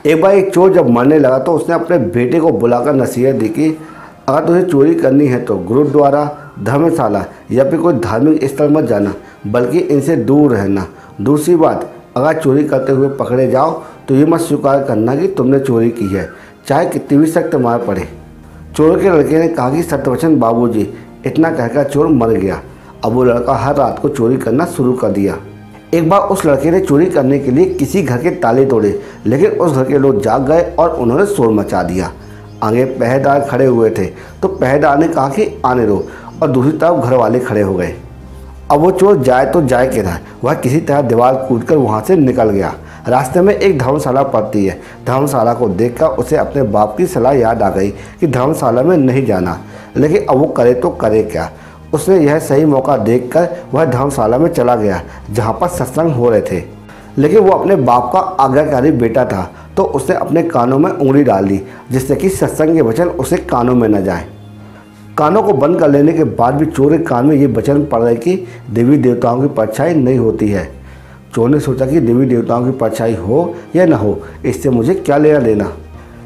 एक बार एक चोर जब मरने लगा तो उसने अपने बेटे को बुलाकर नसीहत दी कि अगर तुझे चोरी करनी है तो गुरुद्वारा, धर्मशाला या फिर कोई धार्मिक स्थल मत जाना, बल्कि इनसे दूर रहना। दूसरी बात, अगर चोरी करते हुए पकड़े जाओ तो ये मत स्वीकार करना कि तुमने चोरी की है, चाहे कितनी भी सख्त मार पड़े। चोर के लड़के ने कहा कि सत्यवचन बाबूजी। इतना कहकर चोर मर गया। अब वो लड़का हर रात को चोरी करना शुरू कर दिया। एक बार उस लड़के ने चोरी करने के लिए किसी घर के ताले तोड़े, लेकिन उस घर के लोग जाग गए और उन्होंने शोर मचा दिया। आगे पहरेदार खड़े हुए थे तो पहरेदार ने कहा कि आने दो, और दूसरी तरफ घर वाले खड़े हो गए। अब वो चोर जाए तो जाए किधर। वह किसी तरह दीवार कूदकर वहाँ से निकल गया। रास्ते में एक धर्मशाला पड़ती है। धर्मशाला को देखकर उसे अपने बाप की सलाह याद आ गई कि धर्मशाला में नहीं जाना, लेकिन अब वो करे तो करे क्या। उसने यह सही मौका देखकर वह धर्मशाला में चला गया जहाँ पर सत्संग हो रहे थे, लेकिन वो अपने बाप का आज्ञाकारी बेटा था तो उसने अपने कानों में उंगली डाल दी, जिससे कि सत्संग के वचन उसे कानों में न जाए। कानों को बंद कर लेने के बाद भी चोर के कान में ये वचन पड़ रहे कि देवी देवताओं की परछाई नहीं होती है। चोर ने सोचा कि देवी देवताओं की परछाई हो या न हो, इससे मुझे क्या लेना देना।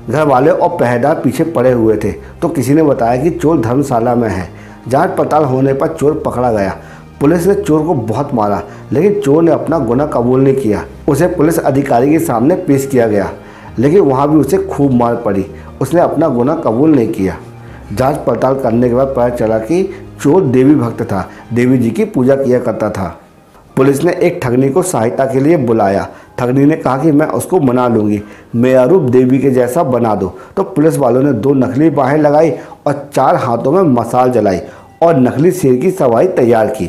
घर वाले और पहरेदार पीछे पड़े हुए थे तो किसी ने बताया कि चोर धर्मशाला में है। जांच पड़ताल होने पर चोर पकड़ा गया। पुलिस ने चोर को बहुत मारा, लेकिन चोर ने अपना गुनाह कबूल नहीं किया। उसे पुलिस अधिकारी के सामने पेश किया गया, लेकिन वहाँ भी उसे खूब मार पड़ी। उसने अपना गुनाह कबूल नहीं किया। जांच पड़ताल करने के बाद पता चला कि चोर देवी भक्त था, देवी जी की पूजा किया करता था। पुलिस ने एक ठगनी को सहायता के लिए बुलाया। ठगनी ने कहा कि मैं उसको मना लूँगी, मेरा रूप देवी के जैसा बना दो। तो पुलिस वालों ने 2 नकली बाहें लगाई और 4 हाथों में मशाल जलाई और नकली शेर की सवारी तैयार की।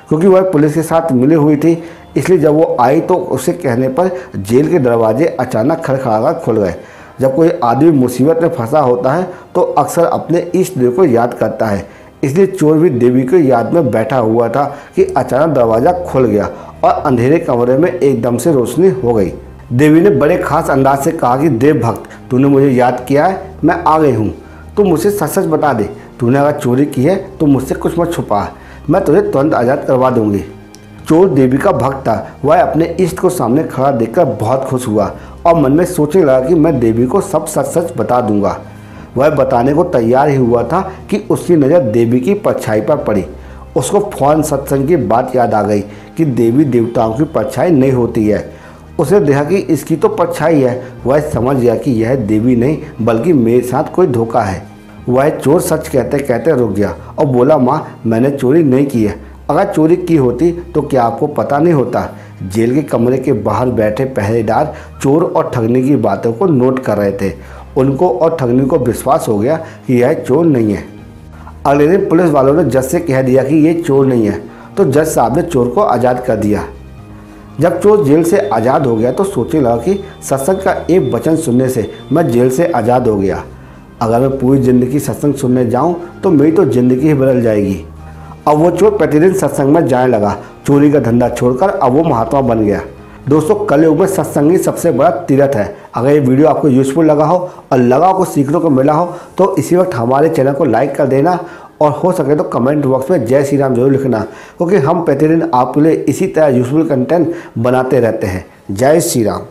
क्योंकि वह पुलिस के साथ मिली हुई थी, इसलिए जब वो आई तो उसके कहने पर जेल के दरवाजे अचानक खड़खड़ाकर खुल गए। जब कोई आदमी मुसीबत में फंसा होता है तो अक्सर अपने इष्ट देव को याद करता है, इसलिए चोर भी देवी की याद में बैठा हुआ था कि अचानक दरवाज़ा खुल गया और अंधेरे कमरे में एकदम से रोशनी हो गई। देवी ने बड़े खास अंदाज से कहा कि देव भक्त, तूने मुझे याद किया है, मैं आ गई हूँ। तू मुझसे सच सच बता दे, तूने अगर चोरी की है तो मुझसे कुछ मत छुपा, मैं तुझे तुरंत आज़ाद करवा दूँगी। चोर देवी का भक्त था। वह अपने इष्ट को सामने खड़ा देखकर बहुत खुश हुआ और मन में सोचने लगा कि मैं देवी को सब सच सच बता दूंगा। वह बताने को तैयार ही हुआ था कि उसकी नज़र देवी की परछाई पर पड़ी। उसको फौरन सत्संग की बात याद आ गई कि देवी देवताओं की परछाई नहीं होती है। उसने देखा कि इसकी तो परछाई है। वह समझ गया कि यह देवी नहीं बल्कि मेरे साथ कोई धोखा है। वह चोर सच कहते कहते रुक गया और बोला, माँ मैंने चोरी नहीं की है। अगर चोरी की होती तो क्या आपको पता नहीं होता। जेल के कमरे के बाहर बैठे पहरेदार चोर और ठगनी की बातों को नोट कर रहे थे। उनको और ठगनी को विश्वास हो गया कि यह चोर नहीं है। अगले दिन पुलिस वालों ने जज से कह दिया कि ये चोर नहीं है, तो जज साहब ने चोर को आज़ाद कर दिया। जब चोर जेल से आज़ाद हो गया तो सोचने लगा कि सत्संग का एक वचन सुनने से मैं जेल से आज़ाद हो गया। अगर मैं पूरी ज़िंदगी सत्संग सुनने जाऊँ तो मेरी तो ज़िंदगी ही बदल जाएगी। अब वो चोर प्रतिदिन सत्संग में जाने लगा। चोरी का धंधा छोड़कर अब वो महात्मा बन गया। दोस्तों, कलयुग में सत्संग ही सबसे बड़ा तीर्थ है। अगर ये वीडियो आपको यूज़फुल लगा हो और लगा को सीखने को मिला हो तो इसी वक्त हमारे चैनल को लाइक कर देना और हो सके तो कमेंट बॉक्स में जय श्री राम जरूर लिखना, क्योंकि हम प्रतिदिन आपके लिए इसी तरह यूज़फुल कंटेंट बनाते रहते हैं। जय श्री राम।